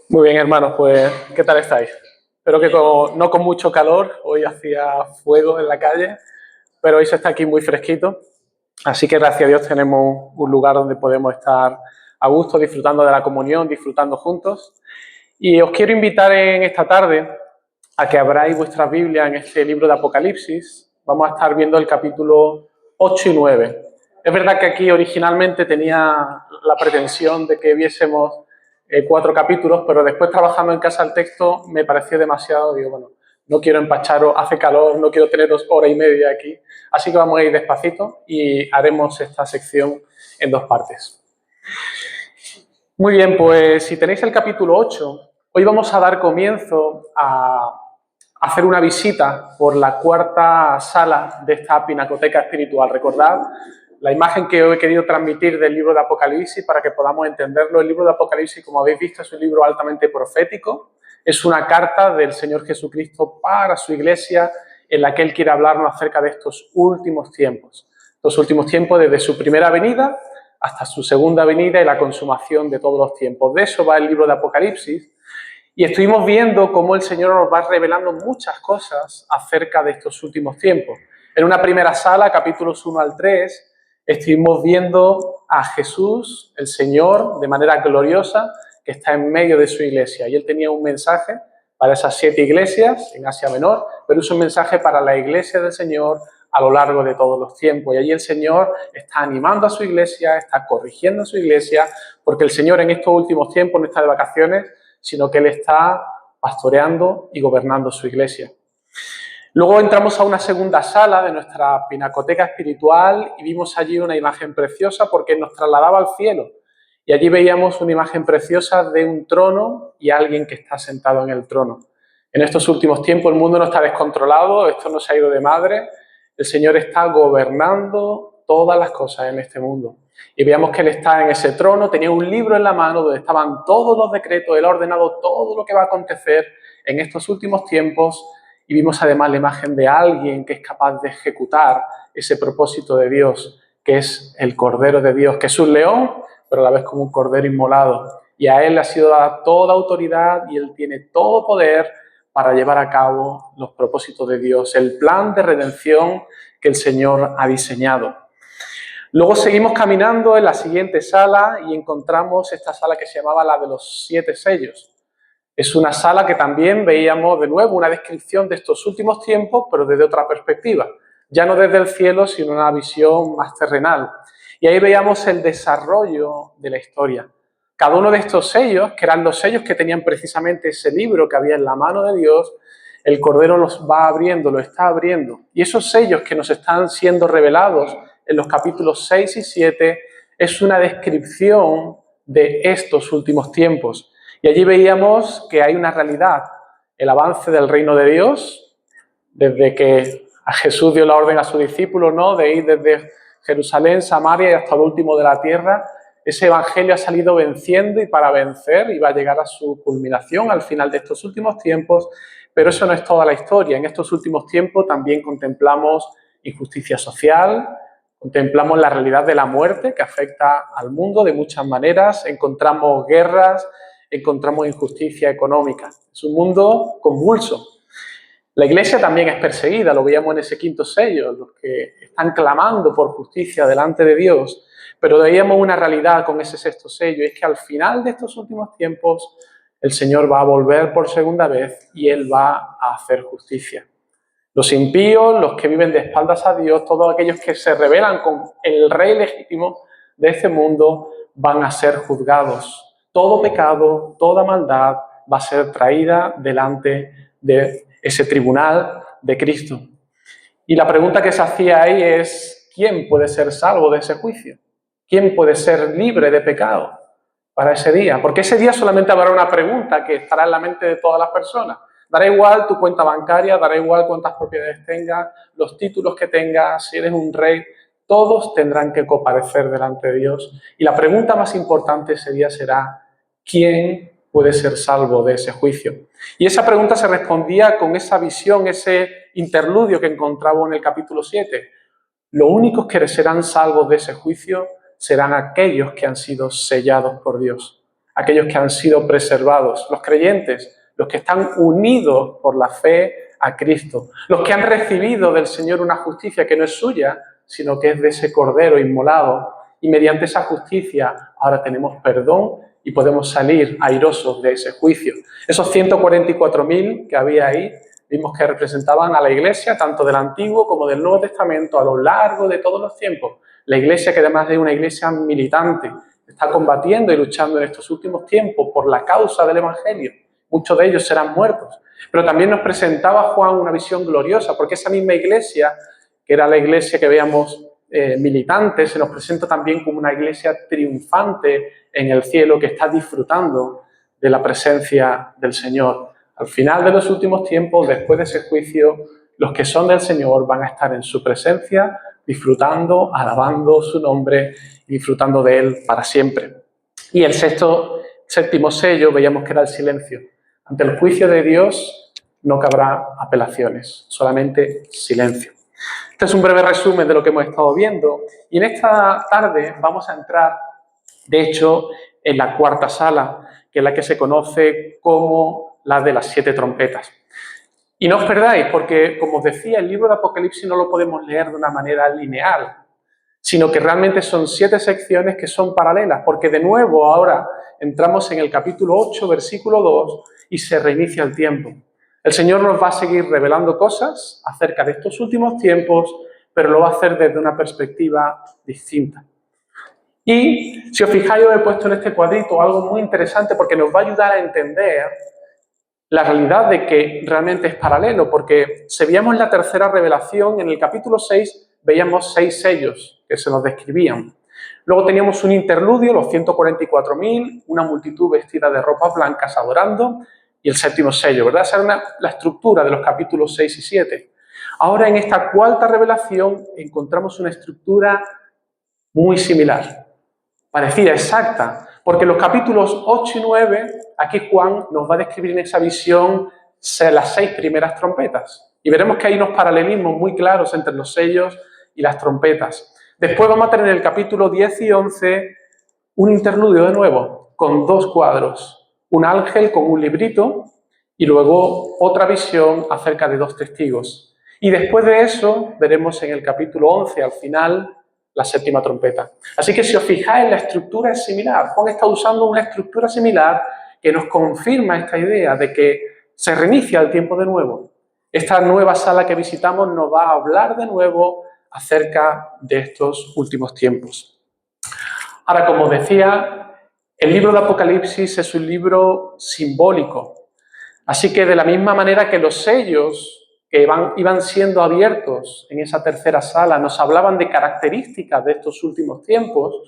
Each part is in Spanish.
Muy bien, hermanos, pues, ¿qué tal estáis? Espero que no con mucho calor, hoy hacía fuego en la calle, pero hoy se está aquí muy fresquito, así que gracias a Dios tenemos un lugar donde podemos estar a gusto, disfrutando de la comunión, disfrutando juntos. Y os quiero invitar en esta tarde a que abráis vuestra Biblia en este libro de Apocalipsis. Vamos a estar viendo el capítulo 8 y 9. Es verdad que aquí originalmente tenía la pretensión de que viésemos 4 capítulos, pero después trabajando en casa el texto me pareció demasiado. Digo, bueno, no quiero empacharos, hace calor, no quiero tener 2 horas y media aquí. Así que vamos a ir despacito y haremos esta sección en 2 partes. Muy bien, pues si tenéis el capítulo 8, hoy vamos a dar comienzo a hacer una visita por la 4ª sala de esta pinacoteca espiritual. Recordad la imagen que he querido transmitir del libro de Apocalipsis para que podamos entenderlo. El libro de Apocalipsis, como habéis visto, es un libro altamente profético. Es una carta del Señor Jesucristo para su iglesia en la que Él quiere hablarnos acerca de estos últimos tiempos. Los últimos tiempos desde su primera venida hasta su segunda venida y la consumación de todos los tiempos. De eso va el libro de Apocalipsis. Y estuvimos viendo cómo el Señor nos va revelando muchas cosas acerca de estos últimos tiempos. En una primera sala, capítulos 1 al 3, estuvimos viendo a Jesús, el Señor, de manera gloriosa, que está en medio de su iglesia. Y Él tenía un mensaje para esas 7 iglesias en Asia Menor, pero es un mensaje para la iglesia del Señor a lo largo de todos los tiempos. Y allí el Señor está animando a su iglesia, está corrigiendo a su iglesia, porque el Señor en estos últimos tiempos no está de vacaciones, sino que Él está pastoreando y gobernando su iglesia. Luego entramos a una segunda sala de nuestra pinacoteca espiritual y vimos allí una imagen preciosa porque nos trasladaba al cielo. Y allí veíamos una imagen preciosa de un trono y alguien que está sentado en el trono. En estos últimos tiempos el mundo no está descontrolado, esto no se ha ido de madre. El Señor está gobernando todas las cosas en este mundo. Y veíamos que Él está en ese trono, tenía un libro en la mano donde estaban todos los decretos, Él ha ordenado todo lo que va a acontecer en estos últimos tiempos. Y vimos además la imagen de alguien que es capaz de ejecutar ese propósito de Dios, que es el Cordero de Dios, que es un león, pero a la vez como un cordero inmolado. Y a Él le ha sido dada toda autoridad y Él tiene todo poder para llevar a cabo los propósitos de Dios, el plan de redención que el Señor ha diseñado. Luego seguimos caminando en la siguiente sala y encontramos esta sala que se llamaba la de los 7 sellos. Es una sala que también veíamos de nuevo una descripción de estos últimos tiempos, pero desde otra perspectiva. Ya no desde el cielo, sino una visión más terrenal. Y ahí veíamos el desarrollo de la historia. Cada uno de estos sellos, que eran los sellos que tenían precisamente ese libro que había en la mano de Dios, el Cordero los va abriendo, lo está abriendo. Y esos sellos que nos están siendo revelados en los capítulos 6 y 7 es una descripción de estos últimos tiempos. Y allí veíamos que hay una realidad, el avance del reino de Dios, desde que a Jesús dio la orden a sus discípulos, ¿no?, de ir desde Jerusalén, Samaria y hasta lo último de la tierra. Ese evangelio ha salido venciendo y para vencer y va a llegar a su culminación al final de estos últimos tiempos, pero eso no es toda la historia. En estos últimos tiempos también contemplamos injusticia social, contemplamos la realidad de la muerte que afecta al mundo de muchas maneras, encontramos guerras, encontramos injusticia económica. Es un mundo convulso. La iglesia también es perseguida, lo veíamos en ese 5.º sello, los que están clamando por justicia delante de Dios, pero veíamos una realidad con ese 6.º sello, y es que al final de estos últimos tiempos el Señor va a volver por segunda vez y Él va a hacer justicia. Los impíos, los que viven de espaldas a Dios, todos aquellos que se rebelan con el rey legítimo de este mundo, van a ser juzgados. Todo pecado, toda maldad va a ser traída delante de ese tribunal de Cristo. Y la pregunta que se hacía ahí es, ¿quién puede ser salvo de ese juicio? ¿Quién puede ser libre de pecado para ese día? Porque ese día solamente habrá una pregunta que estará en la mente de todas las personas. Dará igual tu cuenta bancaria, dará igual cuántas propiedades tengas, los títulos que tengas, si eres un rey, todos tendrán que comparecer delante de Dios. Y la pregunta más importante ese día será, ¿quién puede ser salvo de ese juicio? Y esa pregunta se respondía con esa visión, ese interludio que encontramos en el capítulo 7. Los únicos que serán salvos de ese juicio serán aquellos que han sido sellados por Dios. aquellos que han sido preservados, los creyentes, los que están unidos por la fe a Cristo, los que han recibido del Señor una justicia que no es suya, sino que es de ese Cordero inmolado, y mediante esa justicia ahora tenemos perdón y podemos salir airosos de ese juicio. Esos 144.000 que había ahí, vimos que representaban a la Iglesia, tanto del Antiguo como del Nuevo Testamento, a lo largo de todos los tiempos. La Iglesia, que además es una Iglesia militante, está combatiendo y luchando en estos últimos tiempos por la causa del Evangelio. Muchos de ellos serán muertos. Pero también nos presentaba Juan una visión gloriosa, porque esa misma Iglesia, que era la Iglesia que veíamos militante, se nos presenta también como una Iglesia triunfante en el cielo, que está disfrutando de la presencia del Señor. Al final de los últimos tiempos, después de ese juicio, los que son del Señor van a estar en su presencia, disfrutando, alabando su nombre y disfrutando de Él para siempre. Y el séptimo sello, veíamos que era el silencio. Ante el juicio de Dios no cabrá apelaciones, solamente silencio. Este es un breve resumen de lo que hemos estado viendo. Y en esta tarde vamos a entrar, de hecho, en la cuarta sala, que es la que se conoce como la de las 7 trompetas. Y no os perdáis, porque, como os decía, el libro de Apocalipsis no lo podemos leer de una manera lineal, sino que realmente son 7 secciones que son paralelas, porque de nuevo ahora entramos en el capítulo 8, versículo 2, y se reinicia el tiempo. El Señor nos va a seguir revelando cosas acerca de estos últimos tiempos, pero lo va a hacer desde una perspectiva distinta. Y si os fijáis, os he puesto en este cuadrito algo muy interesante porque nos va a ayudar a entender la realidad de que realmente es paralelo, porque si veíamos la tercera revelación, en el capítulo 6 veíamos 6 sellos que se nos describían. Luego teníamos un interludio, los 144.000, una multitud vestida de ropas blancas adorando, y el séptimo sello, ¿verdad? Esa era la estructura de los capítulos 6 y 7. Ahora, en esta cuarta revelación, encontramos una estructura muy similar, parecida, exacta, porque en los capítulos 8 y 9, aquí Juan nos va a describir en esa visión las 6 primeras trompetas. Y veremos que hay unos paralelismos muy claros entre los sellos y las trompetas. Después vamos a tener en el capítulo 10 y 11 un interludio de nuevo, con 2 cuadros. Un ángel con un librito y luego otra visión acerca de 2 testigos. Y después de eso veremos en el capítulo 11, al final, la séptima trompeta. Así que si os fijáis, la estructura es similar. Juan está usando una estructura similar que nos confirma esta idea de que se reinicia el tiempo de nuevo. Esta nueva sala que visitamos nos va a hablar de nuevo acerca de estos últimos tiempos. Ahora, como decía, el libro de Apocalipsis es un libro simbólico. Así que de la misma manera que los sellos que iban siendo abiertos en esa tercera sala nos hablaban de características de estos últimos tiempos,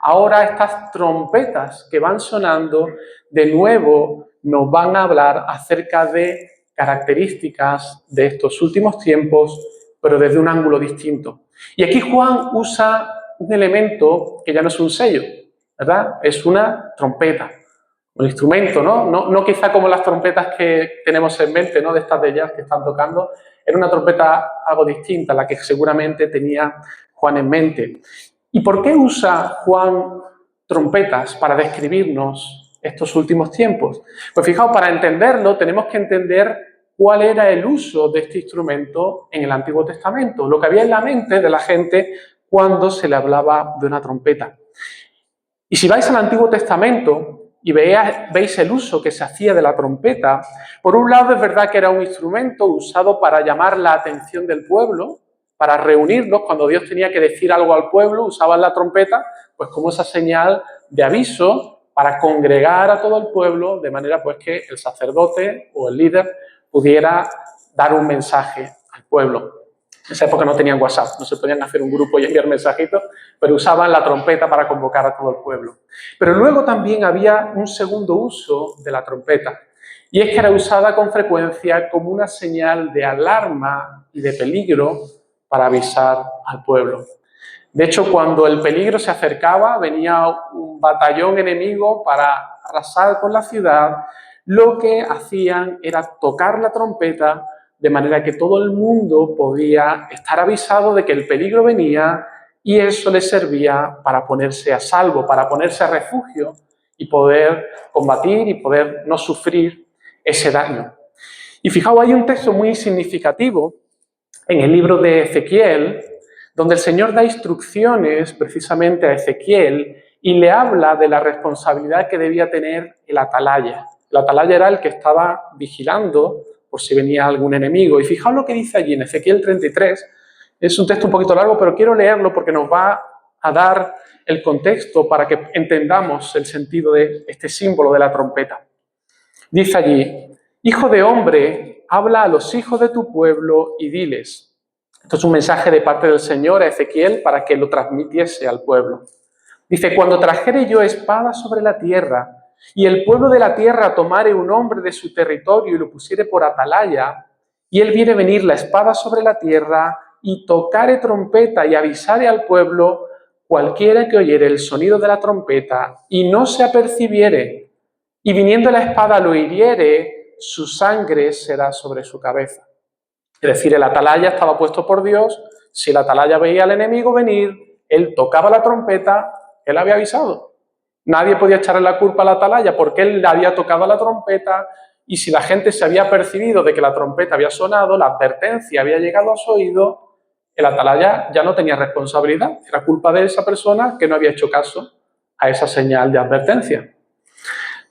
ahora estas trompetas que van sonando de nuevo nos van a hablar acerca de características de estos últimos tiempos, pero desde un ángulo distinto. Y aquí Juan usa un elemento que ya no es un sello, ¿verdad? Es una trompeta, un instrumento, ¿no? No quizá como las trompetas que tenemos en mente, ¿no? De estas de jazz que están tocando. Era una trompeta algo distinta, la que seguramente tenía Juan en mente. ¿Y por qué usa Juan trompetas para describirnos estos últimos tiempos? Pues fijaos, para entenderlo tenemos que entender cuál era el uso de este instrumento en el Antiguo Testamento, lo que había en la mente de la gente cuando se le hablaba de una trompeta. Y si vais al Antiguo Testamento y veis el uso que se hacía de la trompeta, por un lado es verdad que era un instrumento usado para llamar la atención del pueblo, para reunirlos, cuando Dios tenía que decir algo al pueblo, usaban la trompeta pues como esa señal de aviso para congregar a todo el pueblo, de manera pues que el sacerdote o el líder pudiera dar un mensaje al pueblo. En esa época no tenían WhatsApp, no se podían hacer un grupo y enviar mensajitos, pero usaban la trompeta para convocar a todo el pueblo. Pero luego también había un segundo uso de la trompeta, y es que era usada con frecuencia como una señal de alarma y de peligro para avisar al pueblo. De hecho, cuando el peligro se acercaba, venía un batallón enemigo para arrasar con la ciudad, lo que hacían era tocar la trompeta de manera que todo el mundo podía estar avisado de que el peligro venía, y eso les servía para ponerse a salvo, para ponerse a refugio y poder combatir y poder no sufrir ese daño. Y fijaos, hay un texto muy significativo en el libro de Ezequiel, donde el Señor da instrucciones precisamente a Ezequiel y le habla de la responsabilidad que debía tener el atalaya. El atalaya era el que estaba vigilando por si venía algún enemigo. Y fijaos lo que dice allí en Ezequiel 33. Es un texto un poquito largo, pero quiero leerlo porque nos va a dar el contexto para que entendamos el sentido de este símbolo de la trompeta. Dice allí: Hijo de hombre, habla a los hijos de tu pueblo y diles. Esto es un mensaje de parte del Señor a Ezequiel para que lo transmitiese al pueblo. Dice: cuando trajere yo espada sobre la tierra, y el pueblo de la tierra tomare un hombre de su territorio y lo pusiere por atalaya, y él viere venir la espada sobre la tierra, y tocare trompeta y avisare al pueblo, cualquiera que oyere el sonido de la trompeta y no se apercibiere, y viniendo la espada lo hiriere, su sangre será sobre su cabeza. Es decir, el atalaya estaba puesto por Dios. Si el atalaya veía al enemigo venir, él tocaba la trompeta, él había avisado. Nadie podía echarle la culpa al atalaya porque él le había tocado la trompeta, y si la gente se había percibido de que la trompeta había sonado, la advertencia había llegado a su oído, el atalaya ya no tenía responsabilidad. Era culpa de esa persona que no había hecho caso a esa señal de advertencia.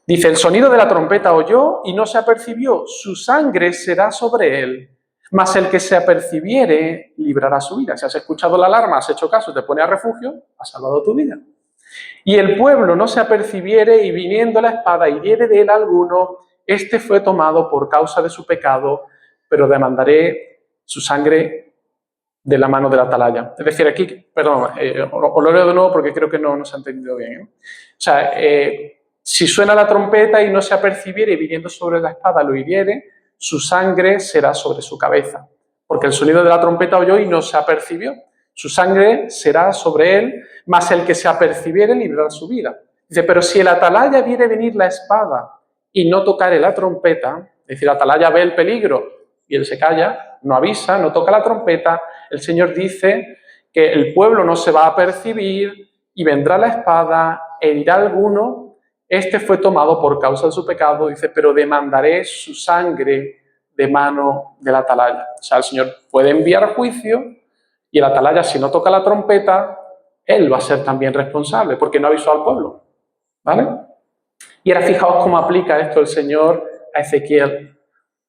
Dice: el sonido de la trompeta oyó y no se apercibió, su sangre será sobre él, mas el que se apercibiere librará su vida. Si has escuchado la alarma, has hecho caso, te pone a refugio, has salvado tu vida. Y el pueblo no se apercibiere, y viniendo la espada hiriere de él alguno, este fue tomado por causa de su pecado, pero demandaré su sangre de la mano del atalaya. Es decir, aquí, perdón, os lo leo de nuevo porque creo que no se ha entendido bien. O sea, si suena la trompeta y no se apercibiere, y viniendo sobre la espada lo hiriere, su sangre será sobre su cabeza. Porque el sonido de la trompeta oyó y no se apercibió. Su sangre será sobre él, mas el que se apercibiere librará su vida. Dice: pero si el atalaya viere venir la espada y no tocare la trompeta, es decir, el atalaya ve el peligro y él se calla, no avisa, no toca la trompeta, el Señor dice que el pueblo no se va a percibir y vendrá la espada, herirá a alguno, este fue tomado por causa de su pecado, dice, pero demandaré su sangre de mano del atalaya. O sea, el Señor puede enviar juicio y el atalaya, si no toca la trompeta, él va a ser también responsable porque no avisó al pueblo. ¿Vale? Y ahora fijaos cómo aplica esto el Señor a Ezequiel.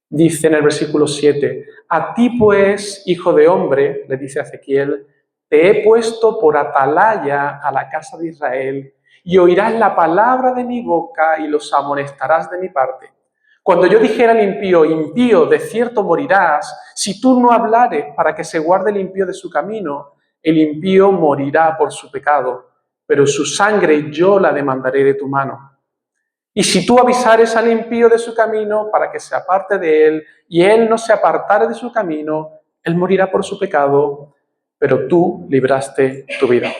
Dice en el versículo 7, a ti pues, hijo de hombre, le dice a Ezequiel, te he puesto por atalaya a la casa de Israel, y oirás la palabra de mi boca y los amonestarás de mi parte. Cuando yo dijera al impío, impío, de cierto morirás, si tú no hablares para que se guarde el impío de su camino, el impío morirá por su pecado, pero su sangre yo la demandaré de tu mano. Y si tú avisares al impío de su camino para que se aparte de él, y él no se apartare de su camino, él morirá por su pecado, pero tú libraste tu vida.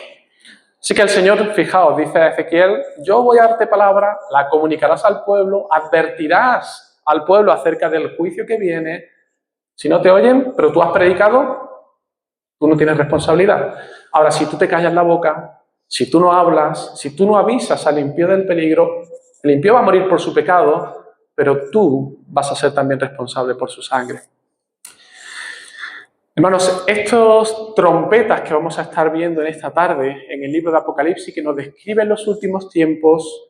Así que el Señor, fijaos, dice a Ezequiel, yo voy a darte palabra, la comunicarás al pueblo, advertirás al pueblo acerca del juicio que viene. Si no te oyen, pero tú has predicado, tú no tienes responsabilidad. Ahora, si tú te callas la boca, si tú no hablas, si tú no avisas al impío del peligro, el impío va a morir por su pecado, pero tú vas a ser también responsable por su sangre. Hermanos, estos trompetas que vamos a estar viendo en esta tarde en el libro de Apocalipsis, que nos describen los últimos tiempos,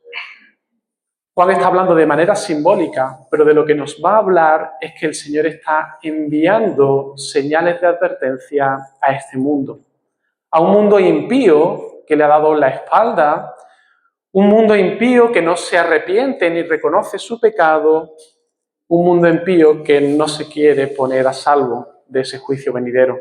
Juan está hablando de manera simbólica, pero de lo que nos va a hablar es que el Señor está enviando señales de advertencia a este mundo. A un mundo impío que le ha dado la espalda, un mundo impío que no se arrepiente ni reconoce su pecado, un mundo impío que no se quiere poner a salvo de ese juicio venidero.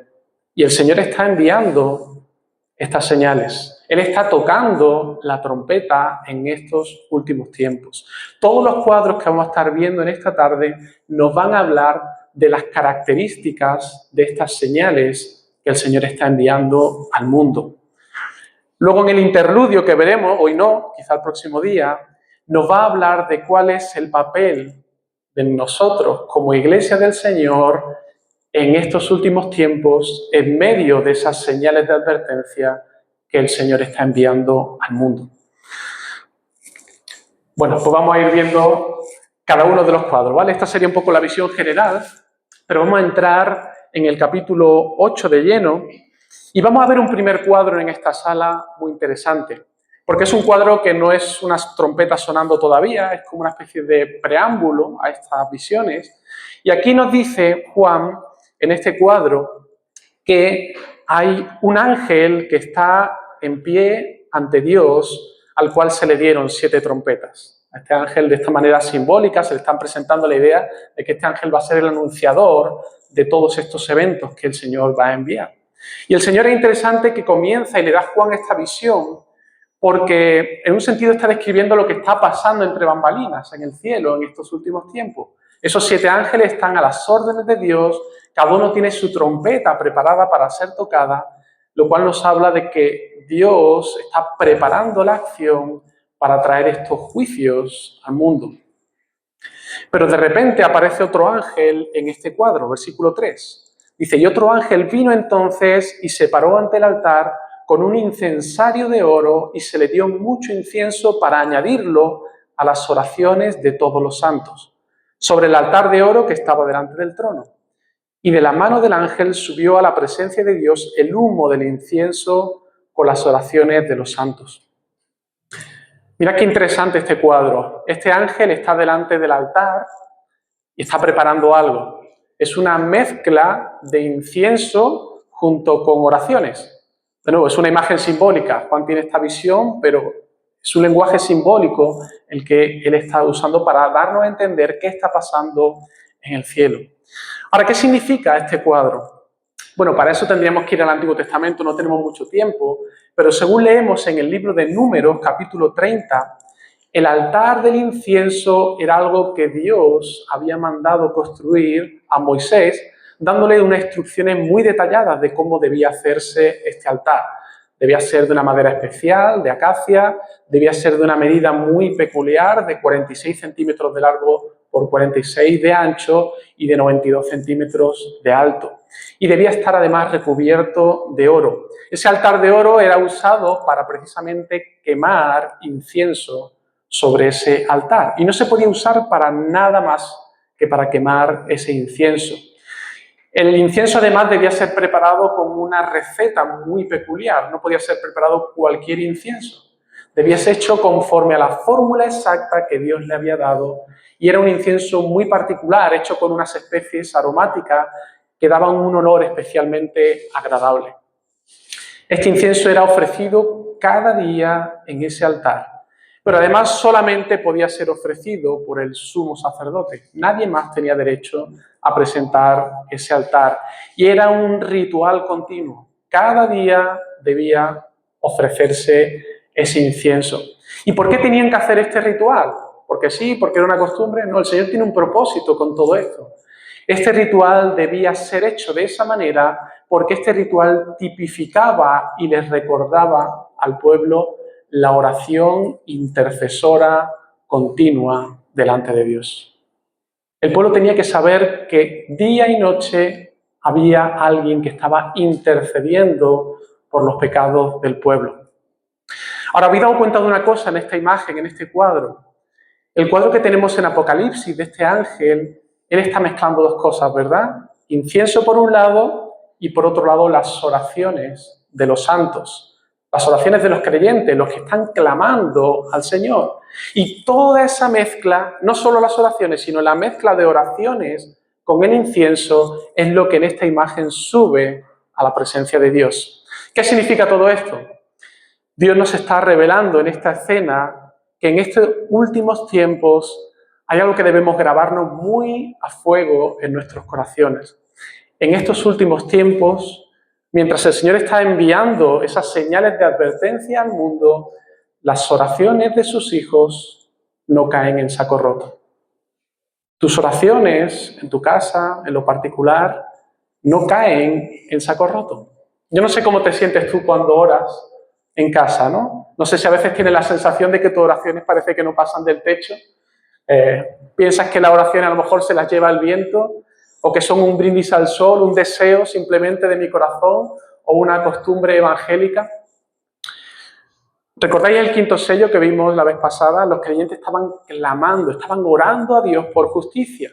Y el Señor está enviando estas señales. Él está tocando la trompeta en estos últimos tiempos. Todos los cuadros que vamos a estar viendo en esta tarde nos van a hablar de las características de estas señales que el Señor está enviando al mundo. Luego en el interludio que veremos, hoy no, quizá el próximo día, nos va a hablar de cuál es el papel de nosotros como Iglesia del Señor en estos últimos tiempos, en medio de esas señales de advertencia que el Señor está enviando al mundo. Bueno, pues vamos a ir viendo cada uno de los cuadros, ¿vale? Esta sería un poco la visión general, pero vamos a entrar en el capítulo 8 de lleno y vamos a ver un primer cuadro en esta sala muy interesante, porque es un cuadro que no es unas trompetas sonando todavía, es como una especie de preámbulo a estas visiones. Y aquí nos dice Juan, en este cuadro, que hay un ángel que está en pie ante Dios, al cual se le dieron 7 trompetas. A este ángel, de esta manera simbólica, se le están presentando la idea de que este ángel va a ser el anunciador de todos estos eventos que el Señor va a enviar. Y el Señor es interesante que comienza y le da a Juan esta visión, porque en un sentido está describiendo lo que está pasando entre bambalinas en el cielo en estos últimos tiempos. Esos 7 ángeles están a las órdenes de Dios, cada uno tiene su trompeta preparada para ser tocada, lo cual nos habla de que Dios está preparando la acción para traer estos juicios al mundo. Pero de repente aparece otro ángel en este cuadro, versículo 3. Dice, y otro ángel vino entonces y se paró ante el altar con un incensario de oro y se le dio mucho incienso para añadirlo a las oraciones de todos los santos, sobre el altar de oro que estaba delante del trono. Y de la mano del ángel subió a la presencia de Dios el humo del incienso con las oraciones de los santos. Mira qué interesante este cuadro. Este ángel está delante del altar y está preparando algo. Es una mezcla de incienso junto con oraciones. De nuevo, es una imagen simbólica. Juan tiene esta visión, pero es un lenguaje simbólico el que él está usando para darnos a entender qué está pasando en el cielo. Ahora, ¿qué significa este cuadro? Bueno, para eso tendríamos que ir al Antiguo Testamento, no tenemos mucho tiempo, pero según leemos en el libro de Números, capítulo 30, el altar del incienso era algo que Dios había mandado construir a Moisés, dándole unas instrucciones muy detalladas de cómo debía hacerse este altar. Debía ser de una madera especial, de acacia, debía ser de una medida muy peculiar, de 46 centímetros de largo por 46 de ancho y de 92 centímetros de alto. Y debía estar además recubierto de oro. Ese altar de oro era usado para precisamente quemar incienso sobre ese altar. Y no se podía usar para nada más que para quemar ese incienso. El incienso además debía ser preparado con una receta muy peculiar. No podía ser preparado cualquier incienso. Debía ser hecho conforme a la fórmula exacta que Dios le había dado. Y era un incienso muy particular, hecho con unas especies aromáticas que daban un olor especialmente agradable. Este incienso era ofrecido cada día en ese altar. Pero además solamente podía ser ofrecido por el sumo sacerdote. Nadie más tenía derecho a presentar ese altar. Y era un ritual continuo. Cada día debía ofrecerse ese incienso. ¿Y por qué tenían que hacer este ritual? ¿Porque sí? ¿Porque era una costumbre? No, el Señor tiene un propósito con todo esto. Este ritual debía ser hecho de esa manera porque este ritual tipificaba y les recordaba al pueblo la oración intercesora continua delante de Dios. El pueblo tenía que saber que día y noche había alguien que estaba intercediendo por los pecados del pueblo. Ahora, habéis dado cuenta de una cosa en esta imagen, en este cuadro. El cuadro que tenemos en Apocalipsis de este ángel, él está mezclando dos cosas, ¿verdad? Incienso por un lado y por otro lado las oraciones de los santos. Las oraciones de los creyentes, los que están clamando al Señor. Y toda esa mezcla, no solo las oraciones, sino la mezcla de oraciones con el incienso, es lo que en esta imagen sube a la presencia de Dios. ¿Qué significa todo esto? Dios nos está revelando en esta escena que en estos últimos tiempos hay algo que debemos grabarnos muy a fuego en nuestros corazones. En estos últimos tiempos, mientras el Señor está enviando esas señales de advertencia al mundo, las oraciones de sus hijos no caen en saco roto. Tus oraciones en tu casa, en lo particular, no caen en saco roto. Yo no sé cómo te sientes tú cuando oras en casa, ¿no? No sé si a veces tienes la sensación de que tus oraciones parece que no pasan del techo. Piensas que las oraciones a lo mejor se las lleva el viento, o que son un brindis al sol, un deseo simplemente de mi corazón, o una costumbre evangélica. ¿Recordáis el quinto sello que vimos la vez pasada? Los creyentes estaban clamando, estaban orando a Dios por justicia.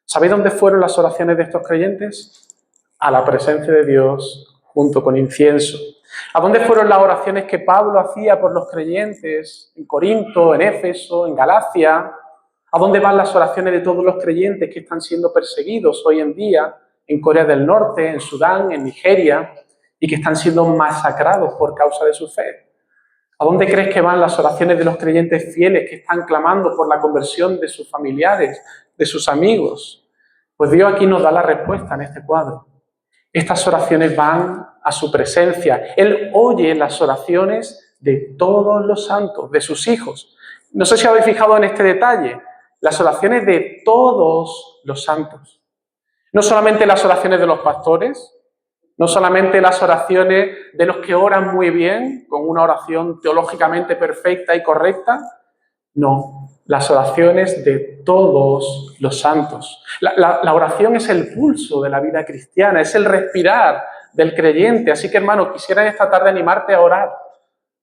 ¿Sabéis dónde fueron las oraciones de estos creyentes? A la presencia de Dios junto con incienso. ¿A dónde fueron las oraciones que Pablo hacía por los creyentes en Corinto, en Éfeso, en Galacia? ¿A dónde van las oraciones de todos los creyentes que están siendo perseguidos hoy en día en Corea del Norte, en Sudán, en Nigeria y que están siendo masacrados por causa de su fe? ¿A dónde crees que van las oraciones de los creyentes fieles que están clamando por la conversión de sus familiares, de sus amigos? Pues Dios aquí nos da la respuesta en este cuadro. Estas oraciones van a su presencia. Él oye las oraciones de todos los santos, de sus hijos. No sé si habéis fijado en este detalle. Las oraciones de todos los santos. No solamente las oraciones de los pastores, no solamente las oraciones de los que oran muy bien, con una oración teológicamente perfecta y correcta, no, las oraciones de todos los santos. La oración es el pulso de la vida cristiana, es el respirar del creyente. Así que, hermano, quisiera esta tarde animarte a orar,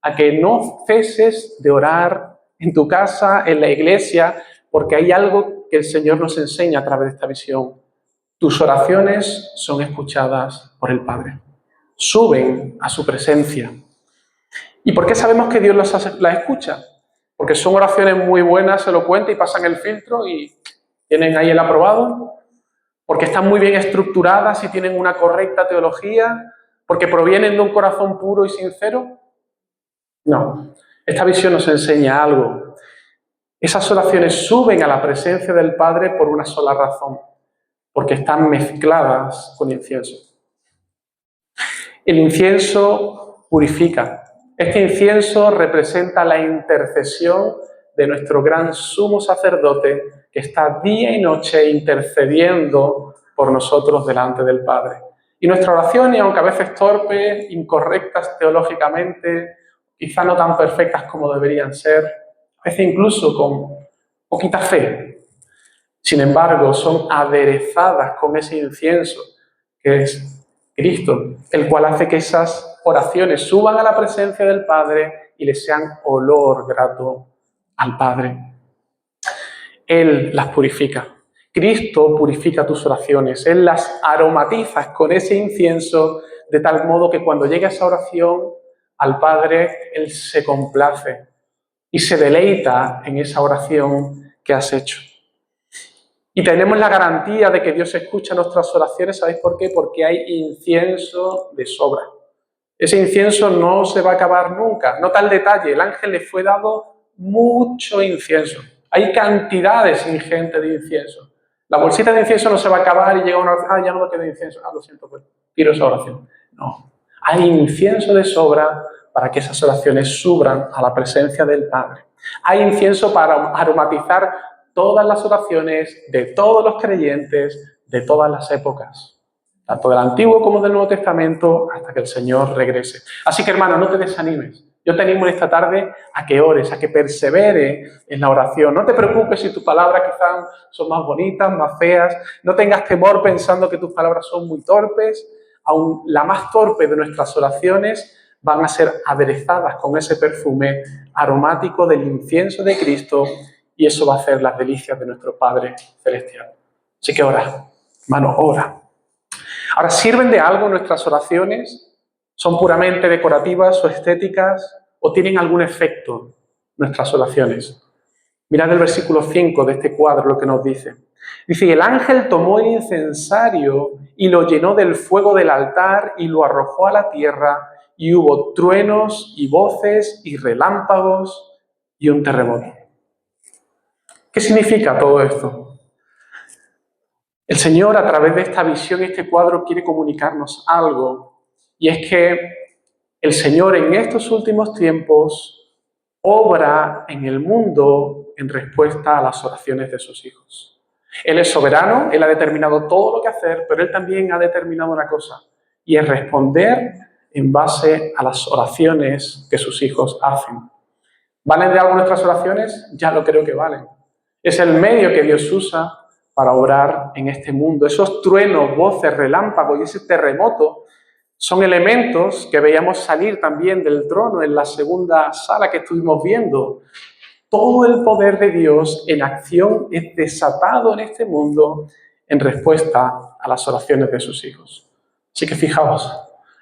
a que no ceses de orar en tu casa, en la iglesia, porque hay algo que el Señor nos enseña a través de esta visión. Tus oraciones son escuchadas por el Padre. Suben a su presencia. ¿Y por qué sabemos que Dios las escucha? Porque son oraciones muy buenas, se lo cuenta y pasan el filtro y tienen ahí el aprobado. Porque están muy bien estructuradas y tienen una correcta teología. Porque provienen de un corazón puro y sincero. No, esta visión nos enseña algo. Esas oraciones suben a la presencia del Padre por una sola razón. Porque están mezcladas con incienso. El incienso purifica. Este incienso representa la intercesión de nuestro gran sumo sacerdote que está día y noche intercediendo por nosotros delante del Padre. Y nuestra oración, y aunque a veces torpes, incorrectas teológicamente, quizá no tan perfectas como deberían ser, a veces incluso con poquita fe, sin embargo, son aderezadas con ese incienso que es Cristo, el cual hace que esas oraciones suban a la presencia del Padre y le sean olor grato al Padre. Él las purifica. Cristo purifica tus oraciones. Él las aromatiza con ese incienso de tal modo que cuando llega esa oración al Padre, Él se complace y se deleita en esa oración que has hecho. Y tenemos la garantía de que Dios escucha nuestras oraciones, ¿sabéis por qué? Porque hay incienso de sobra. Ese incienso no se va a acabar nunca. Nota el detalle, el ángel le fue dado mucho incienso. Hay cantidades ingentes de incienso. La bolsita de incienso no se va a acabar y llega una oración, ya no me queda incienso, lo siento, pues tiro esa oración. No, hay incienso de sobra para que esas oraciones suban a la presencia del Padre. Hay incienso para aromatizar todas las oraciones de todos los creyentes de todas las épocas, tanto del Antiguo como del Nuevo Testamento, hasta que el Señor regrese. Así que, hermano, no te desanimes. Yo te animo esta tarde a que ores, a que persevere en la oración. No te preocupes si tus palabras quizás son más bonitas, más feas. No tengas temor pensando que tus palabras son muy torpes. Aún la más torpe de nuestras oraciones van a ser aderezadas con ese perfume aromático del incienso de Cristo, y eso va a hacer las delicias de nuestro Padre Celestial. Así que ora, hermano, ora. Ahora, ¿sirven de algo nuestras oraciones? ¿Son puramente decorativas o estéticas? ¿O tienen algún efecto nuestras oraciones? Mirad el versículo 5 de este cuadro, lo que nos dice. Dice, y el ángel tomó el incensario y lo llenó del fuego del altar y lo arrojó a la tierra, y hubo truenos y voces y relámpagos y un terremoto. ¿Qué significa todo esto? El Señor, a través de esta visión, este cuadro, quiere comunicarnos algo, y es que el Señor en estos últimos tiempos obra en el mundo en respuesta a las oraciones de sus hijos. Él es soberano, Él ha determinado todo lo que hacer, pero Él también ha determinado una cosa, y es responder en base a las oraciones que sus hijos hacen. ¿Valen de algo nuestras oraciones? Ya lo creo que valen. Es el medio que Dios usa para obrar en este mundo. Esos truenos, voces, relámpagos y ese terremoto Son elementos que veíamos salir también del trono en la segunda sala que estuvimos viendo. Todo el poder de Dios en acción es desatado en este mundo en respuesta a las oraciones de sus hijos. Así que fijaos,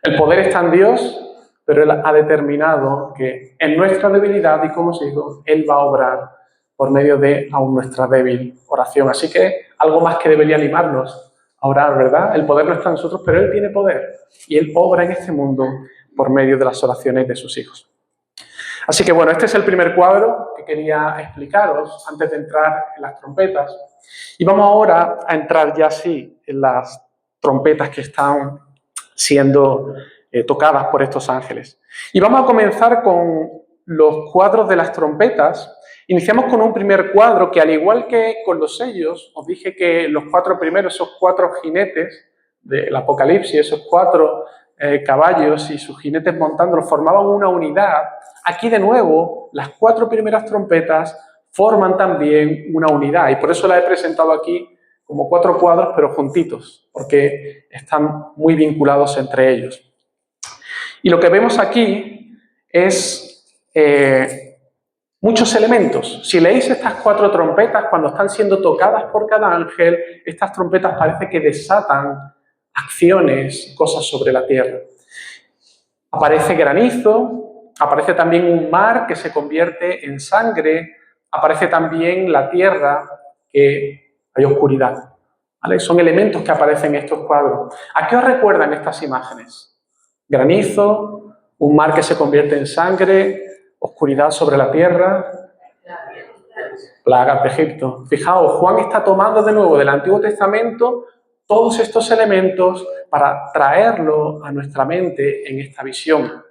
el poder está en Dios, pero Él ha determinado que en nuestra debilidad y como hijos, Él va a obrar por medio de aún nuestra débil oración. Así que algo más que debería animarnos a orar, ¿verdad? El poder no está en nosotros, pero Él tiene poder y Él obra en este mundo por medio de las oraciones de sus hijos. Así que bueno, este es el primer cuadro que quería explicaros antes de entrar en las trompetas. Y vamos ahora a entrar ya sí en las trompetas que están siendo tocadas por estos ángeles. Y vamos a comenzar con los cuadros de las trompetas. Iniciamos con un primer cuadro que, al igual que con los sellos, os dije que los cuatro primeros, esos cuatro jinetes del Apocalipsis, esos cuatro caballos y sus jinetes montándolos, formaban una unidad. Aquí, de nuevo, las cuatro primeras trompetas forman también una unidad. Y por eso la he presentado aquí como cuatro cuadros, pero juntitos, porque están muy vinculados entre ellos. Y lo que vemos aquí es muchos elementos. Si leéis estas cuatro trompetas, cuando están siendo tocadas por cada ángel, estas trompetas parece que desatan acciones, cosas sobre la tierra. Aparece granizo, aparece también un mar que se convierte en sangre, aparece también la tierra, que hay oscuridad. ¿Vale? Son elementos que aparecen en estos cuadros. ¿A qué os recuerdan estas imágenes? Granizo, un mar que se convierte en sangre, oscuridad sobre la tierra, plagas de Egipto. Fijaos, Juan está tomando de nuevo del Antiguo Testamento todos estos elementos para traerlo a nuestra mente en esta visión.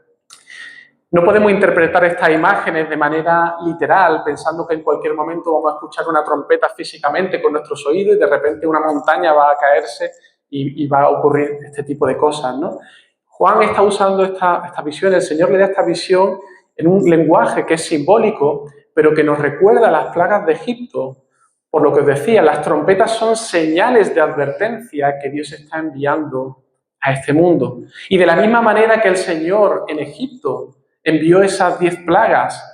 No podemos interpretar estas imágenes de manera literal, pensando que en cualquier momento vamos a escuchar una trompeta físicamente con nuestros oídos y de repente una montaña va a caerse y va a ocurrir este tipo de cosas, ¿no? Juan está usando esta visión, el Señor le da esta visión en un lenguaje que es simbólico, pero que nos recuerda a las plagas de Egipto. Por lo que os decía, las trompetas son señales de advertencia que Dios está enviando a este mundo. Y de la misma manera que el Señor en Egipto envió esas 10 plagas,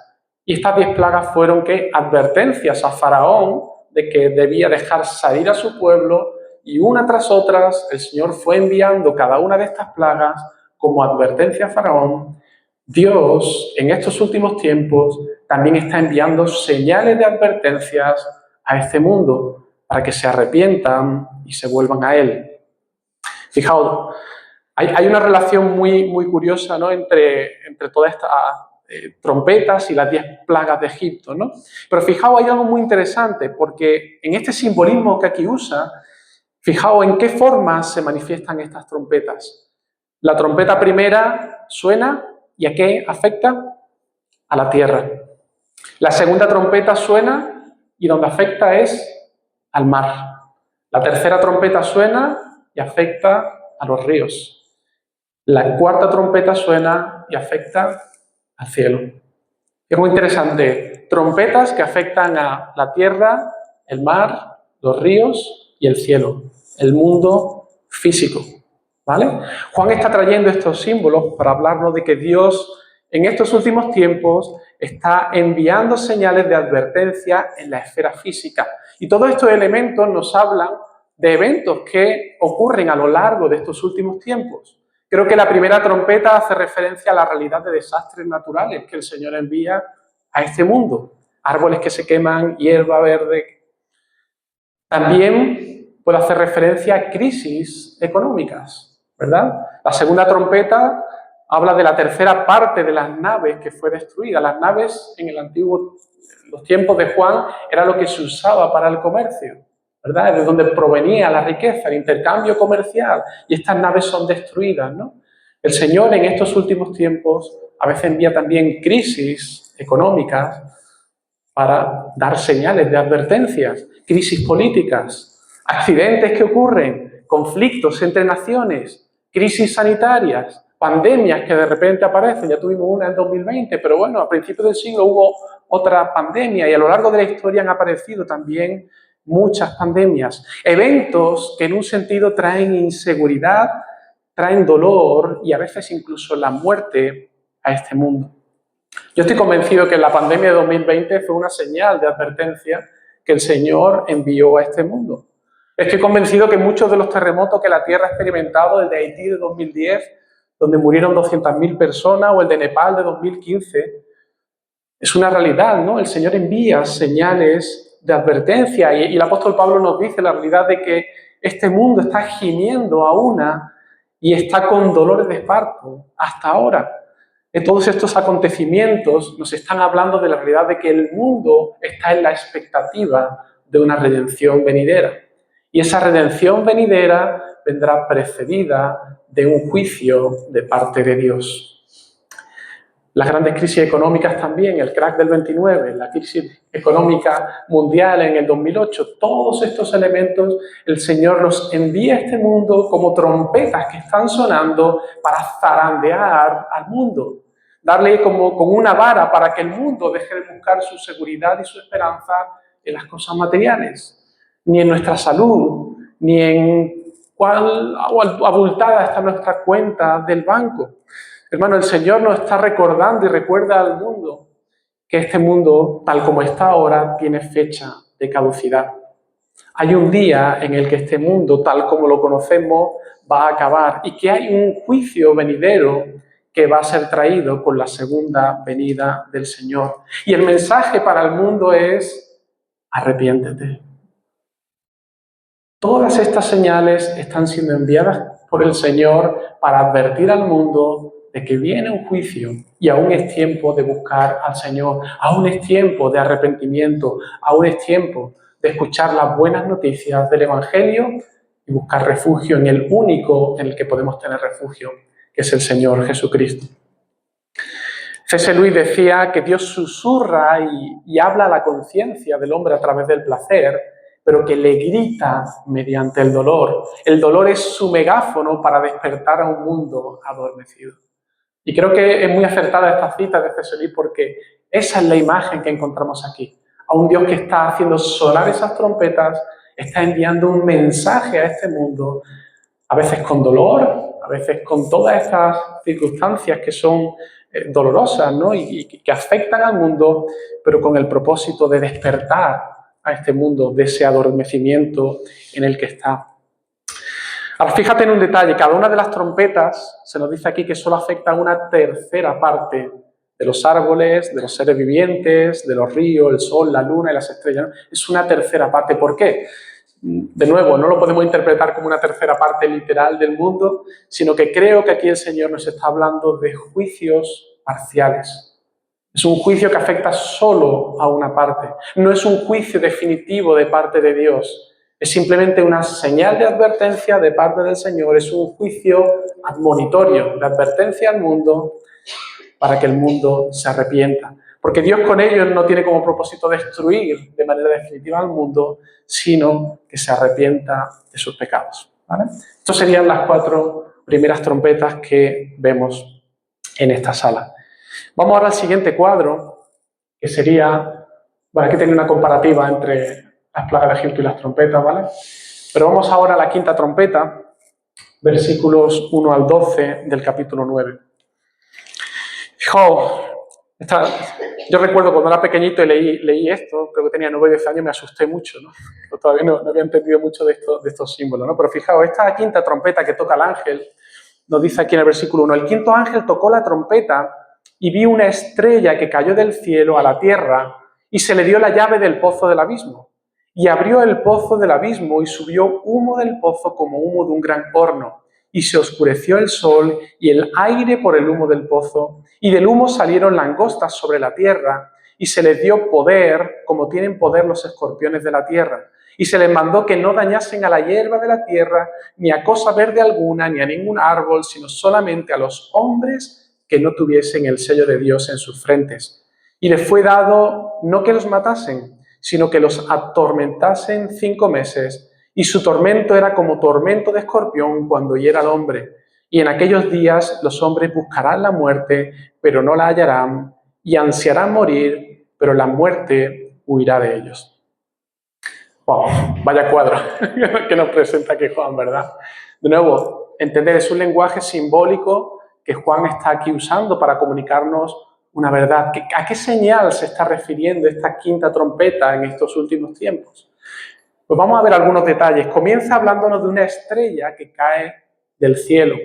y estas 10 plagas fueron ¿qué? Advertencias a Faraón de que debía dejar salir a su pueblo, y una tras otras el Señor fue enviando cada una de estas plagas como advertencia a Faraón. Dios en estos últimos tiempos también está enviando señales de advertencias a este mundo para que se arrepientan y se vuelvan a Él. Fijaos, hay una relación muy curiosa, ¿no? entre todas estas trompetas y las 10 plagas de Egipto, ¿no? Pero fijaos, hay algo muy interesante, porque en este simbolismo que aquí usa, fijaos en qué formas se manifiestan estas trompetas. La trompeta primera suena, ¿y a qué afecta? A la tierra. La segunda trompeta suena y donde afecta es al mar. La tercera trompeta suena y afecta a los ríos. La cuarta trompeta suena y afecta al cielo. Es muy interesante. Trompetas que afectan a la tierra, el mar, los ríos y el cielo. El mundo físico. ¿Vale? Juan está trayendo estos símbolos para hablarnos de que Dios en estos últimos tiempos está enviando señales de advertencia en la esfera física. Y todos estos elementos nos hablan de eventos que ocurren a lo largo de estos últimos tiempos. Creo que la primera trompeta hace referencia a la realidad de desastres naturales que el Señor envía a este mundo. Árboles que se queman, hierba verde. También puede hacer referencia a crisis económicas, ¿verdad? La segunda trompeta habla de la tercera parte de las naves que fue destruida. Las naves en los tiempos de Juan, era lo que se usaba para el comercio, ¿verdad? De donde provenía la riqueza, el intercambio comercial, y estas naves son destruidas, ¿no? El Señor en estos últimos tiempos a veces envía también crisis económicas para dar señales de advertencias, crisis políticas, accidentes que ocurren, conflictos entre naciones, crisis sanitarias, pandemias que de repente aparecen. Ya tuvimos una en 2020, pero bueno, a principios del siglo hubo otra pandemia y a lo largo de la historia han aparecido también muchas pandemias. Eventos que en un sentido traen inseguridad, traen dolor y a veces incluso la muerte a este mundo. Yo estoy convencido que la pandemia de 2020 fue una señal de advertencia que el Señor envió a este mundo. Estoy convencido que muchos de los terremotos que la Tierra ha experimentado, el de Haití de 2010, donde murieron 200.000 personas, o el de Nepal de 2015, es una realidad, ¿no? El Señor envía señales de advertencia y el apóstol Pablo nos dice la realidad de que este mundo está gimiendo a una y está con dolores de parto hasta ahora. Todos estos acontecimientos nos están hablando de la realidad de que el mundo está en la expectativa de una redención venidera. Y esa redención venidera vendrá precedida de un juicio de parte de Dios. Las grandes crisis económicas también, el crack del 29, la crisis económica mundial en el 2008, todos estos elementos el Señor los envía a este mundo como trompetas que están sonando para zarandear al mundo, darle como con una vara para que el mundo deje de buscar su seguridad y su esperanza en las cosas materiales, ni en nuestra salud, ni en cuál abultada está nuestra cuenta del banco. Hermano, el Señor nos está recordando y recuerda al mundo que este mundo, tal como está ahora, tiene fecha de caducidad. Hay un día en el que este mundo, tal como lo conocemos, va a acabar y que hay un juicio venidero que va a ser traído con la segunda venida del Señor. Y el mensaje para el mundo es: arrepiéntete. Todas estas señales están siendo enviadas por el Señor para advertir al mundo de que viene un juicio y aún es tiempo de buscar al Señor, aún es tiempo de arrepentimiento, aún es tiempo de escuchar las buenas noticias del Evangelio y buscar refugio en el único en el que podemos tener refugio, que es el Señor Jesucristo. C.S. Lewis decía que Dios susurra y habla a la conciencia del hombre a través del placer, pero que le grita mediante el dolor. El dolor es su megáfono para despertar a un mundo adormecido. Y creo que es muy acertada esta cita de C.S. Lewis porque esa es la imagen que encontramos aquí. A un Dios que está haciendo sonar esas trompetas, está enviando un mensaje a este mundo, a veces con dolor, a veces con todas estas circunstancias que son dolorosas, ¿no? y que afectan al mundo, pero con el propósito de despertar a este mundo de ese adormecimiento en el que está. Ahora, fíjate en un detalle, cada una de las trompetas, se nos dice aquí que solo afecta a una tercera parte de los árboles, de los seres vivientes, de los ríos, el sol, la luna y las estrellas, ¿no? Es una tercera parte. ¿Por qué? De nuevo, no lo podemos interpretar como una tercera parte literal del mundo, sino que creo que aquí el Señor nos está hablando de juicios parciales. Es un juicio que afecta solo a una parte. No es un juicio definitivo de parte de Dios. Es simplemente una señal de advertencia de parte del Señor. Es un juicio admonitorio, de advertencia al mundo para que el mundo se arrepienta. Porque Dios con ellos no tiene como propósito destruir de manera definitiva al mundo, sino que se arrepienta de sus pecados. ¿Vale? Estas serían las 4 primeras trompetas que vemos en esta sala. Vamos ahora al siguiente cuadro, que sería, bueno, aquí tengo una comparativa entre las plagas de Egipto y las trompetas, ¿vale? Pero vamos ahora a la quinta trompeta, versículos 1 al 12 del capítulo 9. Yo recuerdo cuando era pequeñito y leí esto, creo que tenía 9 o 10 años, me asusté mucho, ¿no? Todavía no había entendido mucho de estos símbolos, ¿no? Pero fijaos, esta quinta trompeta que toca el ángel, nos dice aquí en el versículo 1, el quinto ángel tocó la trompeta y vi una estrella que cayó del cielo a la tierra y se le dio la llave del pozo del abismo. Y abrió el pozo del abismo y subió humo del pozo como humo de un gran horno. Y se oscureció el sol y el aire por el humo del pozo. Y del humo salieron langostas sobre la tierra. Y se les dio poder, como tienen poder los escorpiones de la tierra. Y se les mandó que no dañasen a la hierba de la tierra, ni a cosa verde alguna, ni a ningún árbol, sino solamente a los hombres que no tuviesen el sello de Dios en sus frentes. Y les fue dado no que los matasen, sino que los atormentasen 5 meses, y su tormento era como tormento de escorpión cuando hiera al hombre. Y en aquellos días los hombres buscarán la muerte, pero no la hallarán, y ansiarán morir, pero la muerte huirá de ellos. Wow, vaya cuadro que nos presenta aquí Juan, ¿verdad? De nuevo, entender, es un lenguaje simbólico que Juan está aquí usando para comunicarnos una verdad. ¿A qué señal se está refiriendo esta quinta trompeta en estos últimos tiempos? Pues vamos a ver algunos detalles. Comienza hablándonos de una estrella que cae del cielo.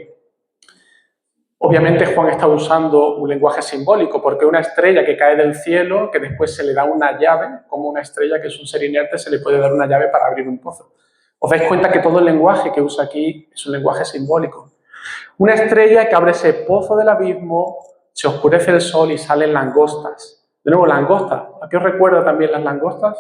Obviamente Juan está usando un lenguaje simbólico, porque una estrella que cae del cielo, que después se le da una llave, como una estrella que es un ser inerte, se le puede dar una llave para abrir un pozo. Os dais cuenta que todo el lenguaje que usa aquí es un lenguaje simbólico. Una estrella que abre ese pozo del abismo, se oscurece el sol y salen langostas. De nuevo, langostas. ¿A qué os recuerda también las langostas?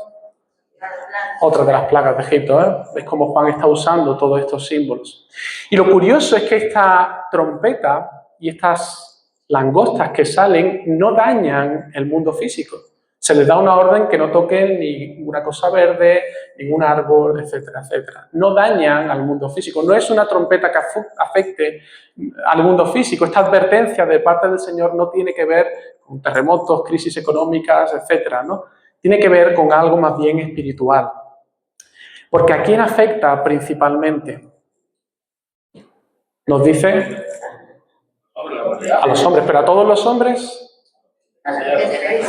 Otra de las plagas de Egipto, ¿eh? Es como Juan está usando todos estos símbolos. Y lo curioso es que esta trompeta y estas langostas que salen no dañan el mundo físico. Se les da una orden que no toquen ninguna cosa verde, ningún árbol, etcétera, etcétera. No dañan al mundo físico. No es una trompeta que afecte al mundo físico. Esta advertencia de parte del Señor no tiene que ver con terremotos, crisis económicas, etcétera, ¿no? Tiene que ver con algo más bien espiritual. Porque ¿a quién afecta principalmente? Nos dice a los hombres, pero a todos los hombres,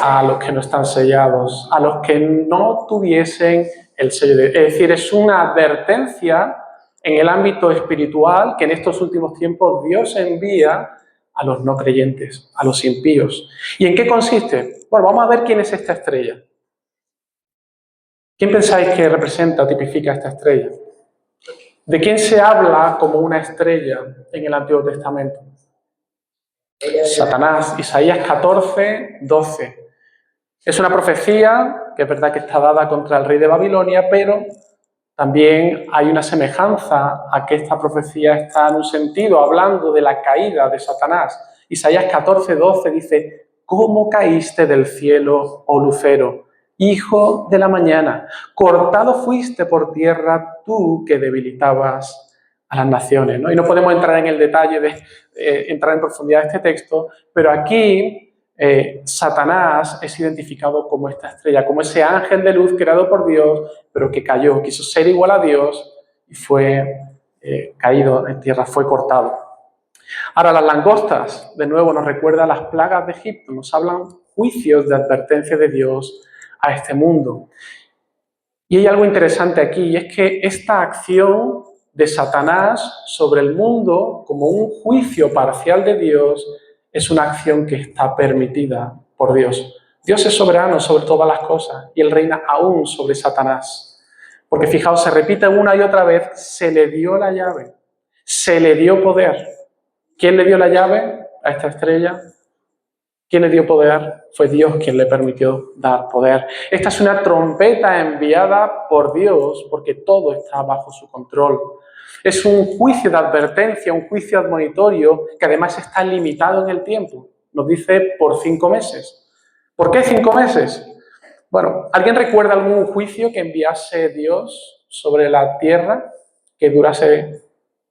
a los que no están sellados, a los que no tuviesen el sello de... Es decir, es una advertencia en el ámbito espiritual que en estos últimos tiempos Dios envía a los no creyentes, a los impíos. ¿Y en qué consiste? Bueno, vamos a ver quién es esta estrella. ¿Quién pensáis que representa o tipifica esta estrella? ¿De quién se habla como una estrella en el Antiguo Testamento? Satanás, Isaías 14, 12. Es una profecía que es verdad que está dada contra el rey de Babilonia, pero también hay una semejanza a que esta profecía está en un sentido hablando de la caída de Satanás. Isaías 14, 12 dice: ¿cómo caíste del cielo, oh lucero, hijo de la mañana? Cortado fuiste por tierra tú que debilitabas a las naciones, ¿no? Y no podemos entrar en el detalle de entrar en profundidad de este texto, pero aquí Satanás es identificado como esta estrella, como ese ángel de luz creado por Dios, pero que cayó, quiso ser igual a Dios y fue caído en tierra, fue cortado. Ahora, las langostas, de nuevo, nos recuerdan las plagas de Egipto, nos hablan juicios de advertencia de Dios a este mundo. Y hay algo interesante aquí, y es que esta acción de Satanás sobre el mundo, como un juicio parcial de Dios, es una acción que está permitida por Dios. Dios es soberano sobre todas las cosas y Él reina aún sobre Satanás. Porque fijaos, se repite una y otra vez, se le dio la llave, se le dio poder. ¿Quién le dio la llave a esta estrella? ¿Quién le dio poder? Fue Dios quien le permitió dar poder. Esta es una trompeta enviada por Dios porque todo está bajo su control. Es un juicio de advertencia, un juicio admonitorio que además está limitado en el tiempo. Nos dice por 5 meses. ¿Por qué 5 meses? Bueno, ¿alguien recuerda algún juicio que enviase Dios sobre la tierra que durase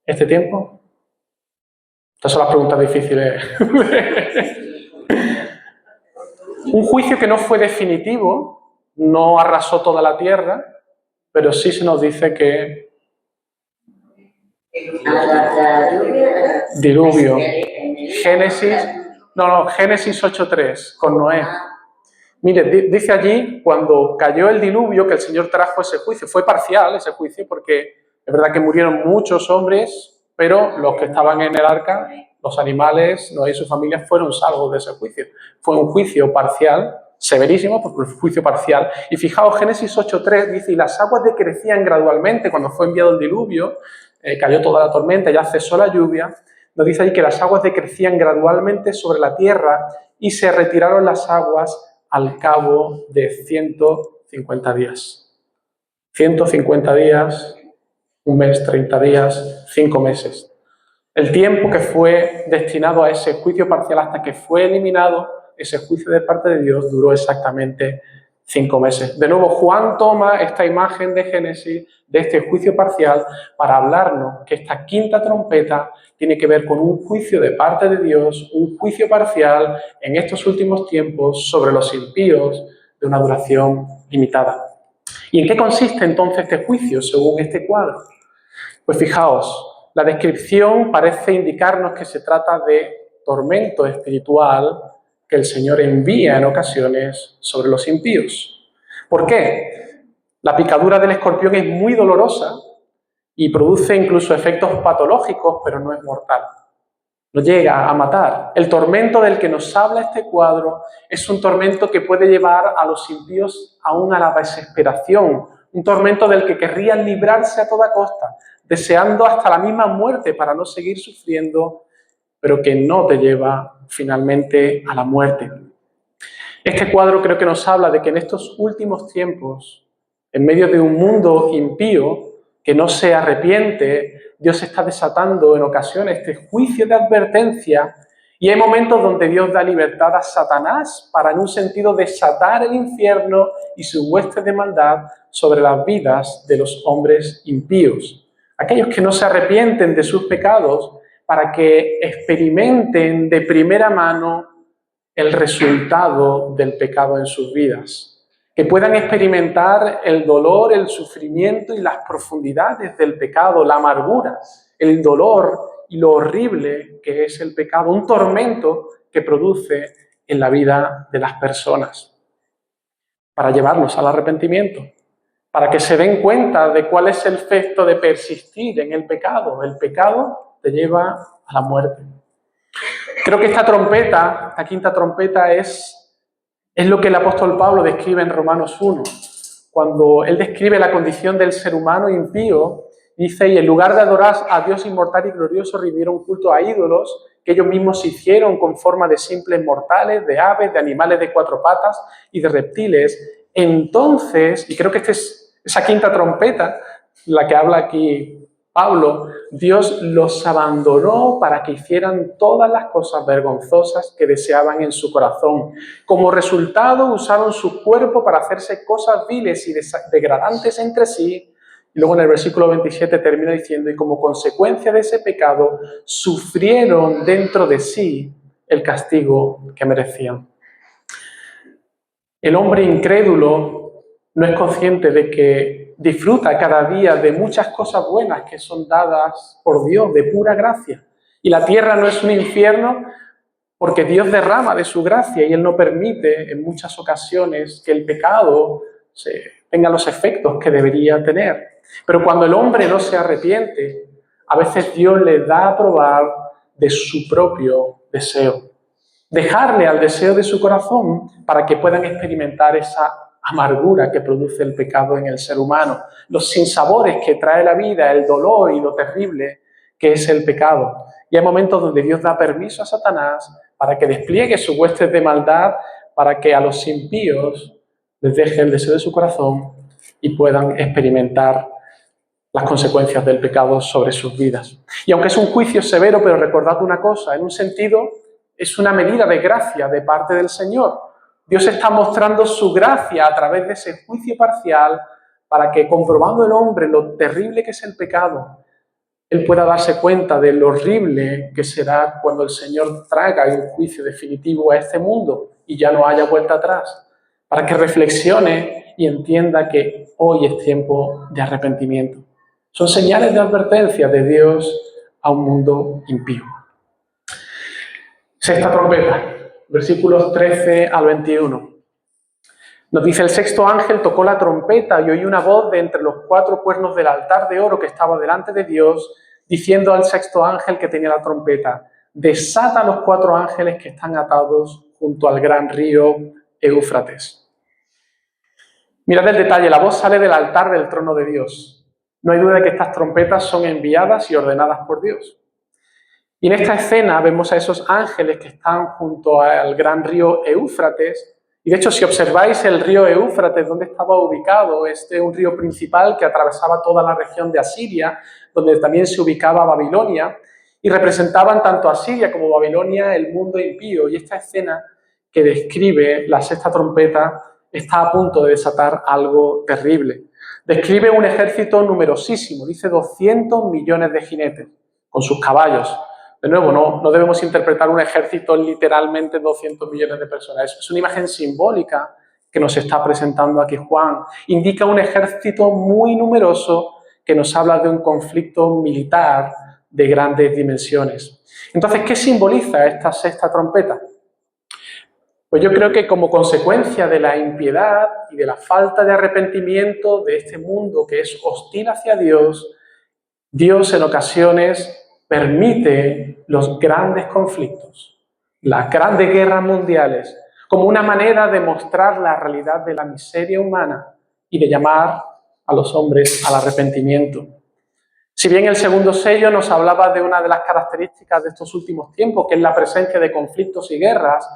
este tiempo? Estas son las preguntas difíciles. Un juicio que no fue definitivo, no arrasó toda la tierra, pero sí se nos dice que diluvio. Génesis 8.3, con Noé. Mire, dice allí, cuando cayó el diluvio, que el Señor trajo ese juicio. Fue parcial ese juicio, porque es verdad que murieron muchos hombres, pero los que estaban en el arca, los animales, Noé y su familia, fueron salvos de ese juicio. Fue un juicio parcial, severísimo, porque fue un juicio parcial. Y fijaos, Génesis 8.3 dice: y las aguas decrecían gradualmente cuando fue enviado el diluvio, cayó toda la tormenta, ya cesó la lluvia. Nos dice ahí que las aguas decrecían gradualmente sobre la tierra y se retiraron las aguas al cabo de 150 días. 150 días, un mes, 30 días, 5 meses. El tiempo que fue destinado a ese juicio parcial hasta que fue eliminado, ese juicio de parte de Dios duró exactamente 5 meses. De nuevo, Juan toma esta imagen de Génesis, de este juicio parcial, para hablarnos que esta quinta trompeta tiene que ver con un juicio de parte de Dios, un juicio parcial en estos últimos tiempos sobre los impíos de una duración limitada. ¿Y en qué consiste entonces este juicio según este cuadro? Pues fijaos, La descripción parece indicarnos que se trata de tormento espiritual que el Señor envía en ocasiones sobre los impíos. ¿Por qué? La picadura del escorpión es muy dolorosa y produce incluso efectos patológicos, pero no es mortal. No llega a matar. El tormento del que nos habla este cuadro es un tormento que puede llevar a los impíos aún a la desesperación, un tormento del que querrían librarse a toda costa, deseando hasta la misma muerte para no seguir sufriendo, pero que no te lleva finalmente a la muerte. Este cuadro creo que nos habla de que en estos últimos tiempos, en medio de un mundo impío que no se arrepiente, Dios está desatando en ocasiones este juicio de advertencia y hay momentos donde Dios da libertad a Satanás para, en un sentido, desatar el infierno y su hueste de maldad sobre las vidas de los hombres impíos. Aquellos que no se arrepienten de sus pecados para que experimenten de primera mano el resultado del pecado en sus vidas. Que puedan experimentar el dolor, el sufrimiento y las profundidades del pecado, la amargura, el dolor y lo horrible que es el pecado, un tormento que produce en la vida de las personas, para llevarlos al arrepentimiento, para que se den cuenta de cuál es el efecto de persistir en el pecado. El pecado te lleva a la muerte. Creo que esta trompeta, esta quinta trompeta, es lo que el apóstol Pablo describe en Romanos 1, cuando él describe la condición del ser humano impío. Dice: y en lugar de adorar a Dios inmortal y glorioso, rindieron culto a ídolos que ellos mismos se hicieron con forma de simples mortales, de aves, de animales de cuatro patas y de reptiles. Entonces, y creo que esta es esa quinta trompeta, la que habla aquí Pablo, Dios los abandonó para que hicieran todas las cosas vergonzosas que deseaban en su corazón. Como resultado, usaron su cuerpo para hacerse cosas viles y degradantes entre sí. Y luego en el versículo 27 termina diciendo: y como consecuencia de ese pecado, sufrieron dentro de sí el castigo que merecían. El hombre incrédulo no es consciente de que disfruta cada día de muchas cosas buenas que son dadas por Dios, de pura gracia. Y la tierra no es un infierno porque Dios derrama de su gracia y Él no permite en muchas ocasiones que el pecado tenga los efectos que debería tener. Pero cuando el hombre no se arrepiente, a veces Dios le da a probar de su propio deseo. Dejarle al deseo de su corazón para que puedan experimentar esa amargura que produce el pecado en el ser humano, los sinsabores que trae la vida, el dolor y lo terrible que es el pecado. Y hay momentos donde Dios da permiso a Satanás para que despliegue sus huestes de maldad, para que a los impíos les deje el deseo de su corazón y puedan experimentar las consecuencias del pecado sobre sus vidas. Y aunque es un juicio severo, pero recordad una cosa, en un sentido es una medida de gracia de parte del Señor. Dios está mostrando su gracia a través de ese juicio parcial para que, comprobando el hombre lo terrible que es el pecado, él pueda darse cuenta de lo horrible que será cuando el Señor traiga un juicio definitivo a este mundo y ya no haya vuelta atrás, para que reflexione y entienda que hoy es tiempo de arrepentimiento. Son señales de advertencia de Dios a un mundo impío. Sexta trompeta, versículos 13 al 21. Nos dice: el sexto ángel tocó la trompeta y oí una voz de entre los cuatro cuernos del altar de oro que estaba delante de Dios, diciendo al sexto ángel que tenía la trompeta: desata los cuatro ángeles que están atados junto al gran río Éufrates. Mirad el detalle, la voz sale del altar del trono de Dios. No hay duda de que estas trompetas son enviadas y ordenadas por Dios. Y en esta escena vemos a esos ángeles que están junto al gran río Éufrates. Y de hecho, si observáis el río Éufrates, donde estaba ubicado, es un río principal que atravesaba toda la región de Asiria, donde también se ubicaba Babilonia, y representaban tanto Asiria como Babilonia el mundo impío. Y esta escena que describe la sexta trompeta está a punto de desatar algo terrible. Describe un ejército numerosísimo, dice 200 millones de jinetes, con sus caballos. De nuevo, no debemos interpretar un ejército literalmente 200 millones de personas. Es una imagen simbólica que nos está presentando aquí Juan. Indica un ejército muy numeroso que nos habla de un conflicto militar de grandes dimensiones. Entonces, ¿qué simboliza esta sexta trompeta? Pues yo creo que como consecuencia de la impiedad y de la falta de arrepentimiento de este mundo que es hostil hacia Dios, Dios en ocasiones permite los grandes conflictos, las grandes guerras mundiales, como una manera de mostrar la realidad de la miseria humana y de llamar a los hombres al arrepentimiento. Si bien el segundo sello nos hablaba de una de las características de estos últimos tiempos, que es la presencia de conflictos y guerras,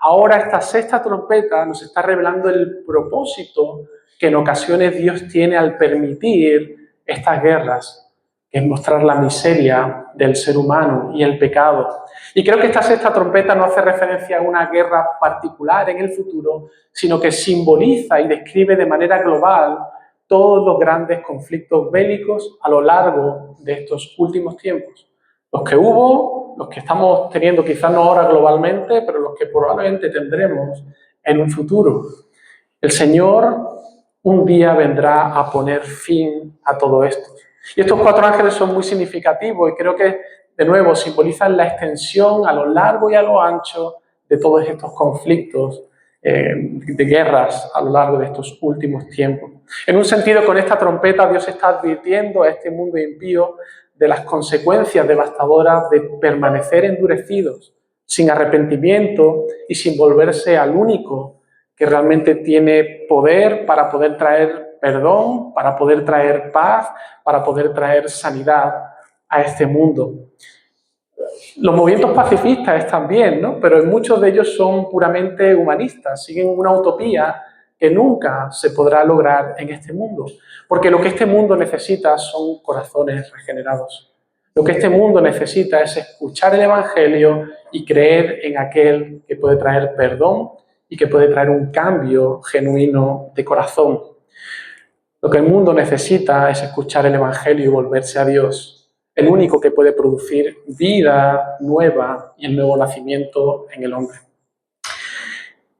ahora esta sexta trompeta nos está revelando el propósito que en ocasiones Dios tiene al permitir estas guerras, que es mostrar la miseria del ser humano y el pecado. Y creo que esta sexta trompeta no hace referencia a una guerra particular en el futuro, sino que simboliza y describe de manera global todos los grandes conflictos bélicos a lo largo de estos últimos tiempos. Los que hubo, los que estamos teniendo quizás no ahora globalmente, pero los que probablemente tendremos en un futuro. El Señor un día vendrá a poner fin a todo esto. Y estos 4 ángeles son muy significativos y creo que, de nuevo, simbolizan la extensión a lo largo y a lo ancho de todos estos conflictos de guerras a lo largo de estos últimos tiempos. En un sentido, con esta trompeta Dios está advirtiendo a este mundo impío de las consecuencias devastadoras de permanecer endurecidos, sin arrepentimiento y sin volverse al único que realmente tiene poder para poder traer perdón, para poder traer paz, para poder traer sanidad a este mundo. Los movimientos pacifistas están bien, ¿no? Pero muchos de ellos son puramente humanistas, siguen una utopía que nunca se podrá lograr en este mundo, porque lo que este mundo necesita son corazones regenerados. Lo que este mundo necesita es escuchar el Evangelio y creer en aquel que puede traer perdón y que puede traer un cambio genuino de corazón. Lo que el mundo necesita es escuchar el Evangelio y volverse a Dios, el único que puede producir vida nueva y el nuevo nacimiento en el hombre.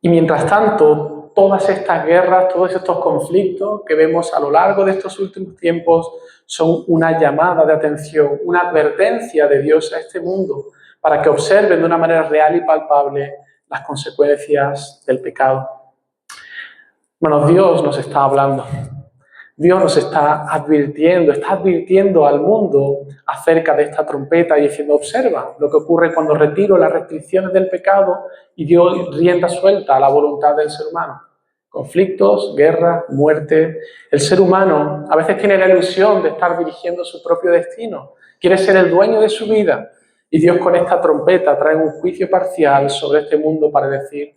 Y mientras tanto, todas estas guerras, todos estos conflictos que vemos a lo largo de estos últimos tiempos son una llamada de atención, una advertencia de Dios a este mundo para que observen de una manera real y palpable las consecuencias del pecado. Hermanos, Dios nos está hablando. Dios nos está advirtiendo al mundo acerca de esta trompeta y diciendo, observa lo que ocurre cuando retiro las restricciones del pecado y dio rienda suelta a la voluntad del ser humano. Conflictos, guerra, muerte. El ser humano a veces tiene la ilusión de estar dirigiendo su propio destino, quiere ser el dueño de su vida y Dios con esta trompeta trae un juicio parcial sobre este mundo para decir,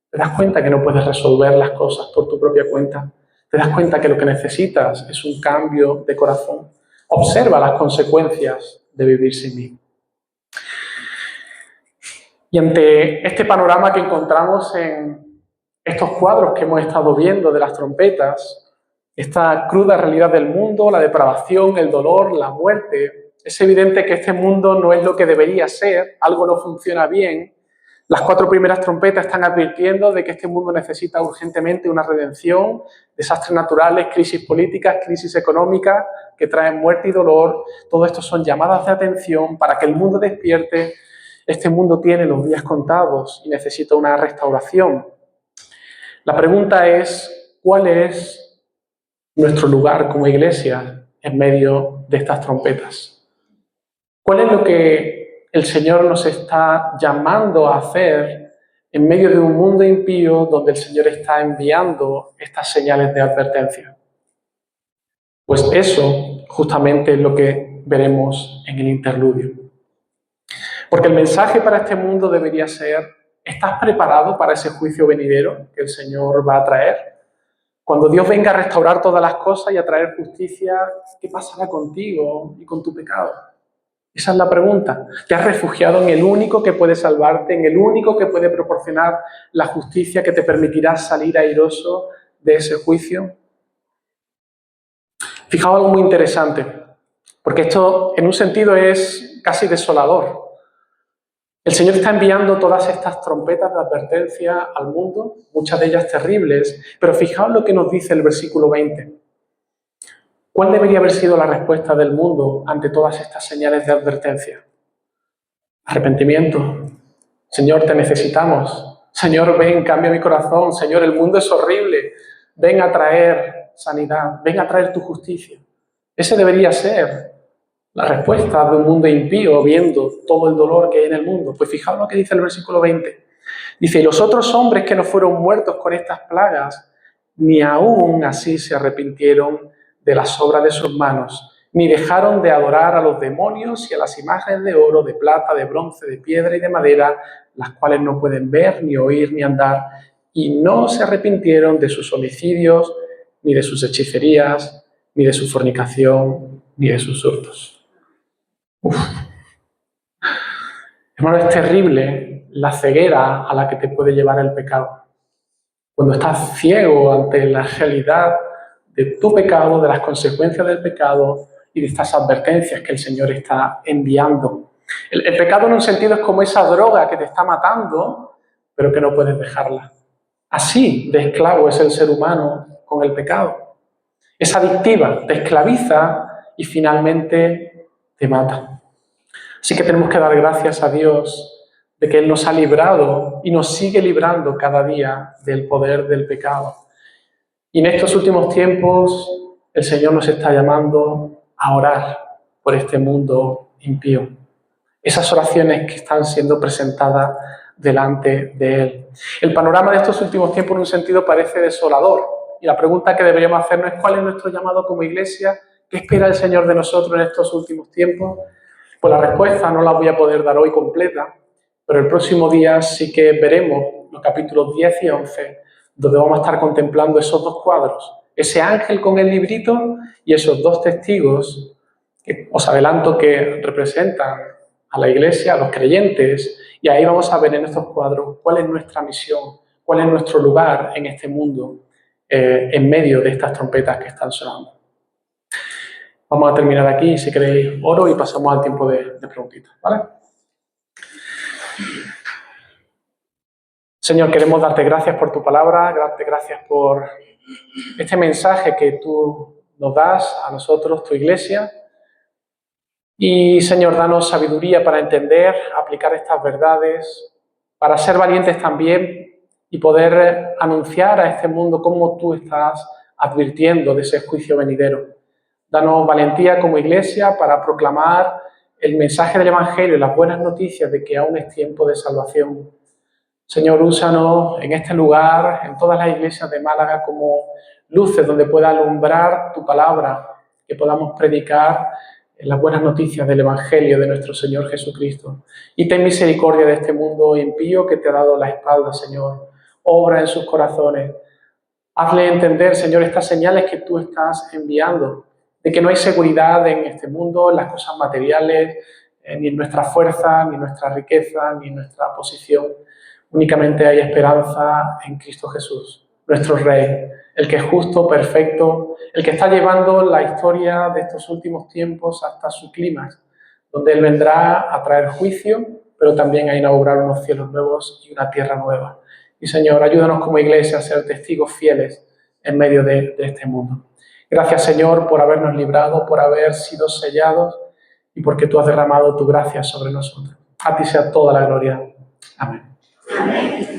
¿te das cuenta que no puedes resolver las cosas por tu propia cuenta? ¿Te das cuenta que lo que necesitas es un cambio de corazón? Observa las consecuencias de vivir sin mí. Y ante este panorama que encontramos en estos cuadros que hemos estado viendo de las trompetas, esta cruda realidad del mundo, la depravación, el dolor, la muerte, es evidente que este mundo no es lo que debería ser, algo no funciona bien. Las 4 primeras trompetas están advirtiendo de que este mundo necesita urgentemente una redención, desastres naturales, crisis políticas, crisis económicas que traen muerte y dolor. Todo esto son llamadas de atención para que el mundo despierte. Este mundo tiene los días contados y necesita una restauración. La pregunta es, ¿cuál es nuestro lugar como iglesia en medio de estas trompetas? ¿Cuál es lo que el Señor nos está llamando a hacer en medio de un mundo impío donde el Señor está enviando estas señales de advertencia? Pues eso justamente es lo que veremos en el interludio. Porque el mensaje para este mundo debería ser, ¿estás preparado para ese juicio venidero que el Señor va a traer? Cuando Dios venga a restaurar todas las cosas y a traer justicia, ¿qué pasará contigo y con tu pecado? Esa es la pregunta. ¿Te has refugiado en el único que puede salvarte, en el único que puede proporcionar la justicia que te permitirá salir airoso de ese juicio? Fijaos algo muy interesante, porque esto en un sentido es casi desolador. El Señor está enviando todas estas trompetas de advertencia al mundo, muchas de ellas terribles, pero fijaos lo que nos dice el versículo 20. ¿Cuál debería haber sido la respuesta del mundo ante todas estas señales de advertencia? Arrepentimiento. Señor, te necesitamos. Señor, ven, cambia mi corazón. Señor, el mundo es horrible. Ven a traer sanidad. Ven a traer tu justicia. Ese debería ser la respuesta de un mundo impío viendo todo el dolor que hay en el mundo. Pues fijaos lo que dice el versículo 20. Dice, y los otros hombres que no fueron muertos con estas plagas, ni aún así se arrepintieron de las obras de sus manos, ni dejaron de adorar a los demonios y a las imágenes de oro, de plata, de bronce, de piedra y de madera, las cuales no pueden ver, ni oír, ni andar, y no se arrepintieron de sus homicidios, ni de sus hechicerías, ni de su fornicación, ni de sus hurtos. Uf. Hermano, es terrible la ceguera a la que te puede llevar el pecado. Cuando estás ciego ante la realidad de tu pecado, de las consecuencias del pecado y de estas advertencias que el Señor está enviando. El pecado en un sentido es como esa droga que te está matando, pero que no puedes dejarla. Así de esclavo es el ser humano con el pecado. Es adictiva, te esclaviza y finalmente te mata. Así que tenemos que dar gracias a Dios de que Él nos ha librado y nos sigue librando cada día del poder del pecado. Y en estos últimos tiempos el Señor nos está llamando a orar por este mundo impío. Esas oraciones que están siendo presentadas delante de Él. El panorama de estos últimos tiempos en un sentido parece desolador. Y la pregunta que deberíamos hacernos es ¿cuál es nuestro llamado como iglesia? ¿Qué espera el Señor de nosotros en estos últimos tiempos? Pues la respuesta no la voy a poder dar hoy completa, pero el próximo día sí que veremos los capítulos 10 y 11, donde vamos a estar contemplando esos dos cuadros, ese ángel con el librito y esos dos testigos que os adelanto que representan a la iglesia, a los creyentes, y ahí vamos a ver en estos cuadros cuál es nuestra misión, cuál es nuestro lugar en este mundo, en medio de estas trompetas que están sonando. Vamos a terminar aquí, si queréis oro y pasamos al tiempo de preguntitas, ¿vale? Señor, queremos darte gracias por tu palabra, darte gracias por este mensaje que tú nos das a nosotros, tu iglesia. Y, Señor, danos sabiduría para entender, aplicar estas verdades, para ser valientes también y poder anunciar a este mundo cómo tú estás advirtiendo de ese juicio venidero. Danos valentía como iglesia para proclamar el mensaje del Evangelio y las buenas noticias de que aún es tiempo de salvación. Señor, úsanos en este lugar, en todas las iglesias de Málaga, como luces donde pueda alumbrar tu palabra, que podamos predicar las buenas noticias del Evangelio de nuestro Señor Jesucristo. Y ten misericordia de este mundo impío que te ha dado la espalda, Señor. Obra en sus corazones. Hazle entender, Señor, estas señales que tú estás enviando, de que no hay seguridad en este mundo, en las cosas materiales, ni en nuestra fuerza, ni en nuestra riqueza, ni en nuestra posición. Únicamente hay esperanza en Cristo Jesús, nuestro Rey, el que es justo, perfecto, el que está llevando la historia de estos últimos tiempos hasta su clímax, donde Él vendrá a traer juicio, pero también a inaugurar unos cielos nuevos y una tierra nueva. Y Señor, ayúdanos como iglesia a ser testigos fieles en medio de este mundo. Gracias, Señor, por habernos librado, por haber sido sellados y porque tú has derramado tu gracia sobre nosotros. A ti sea toda la gloria. Amén. Amén.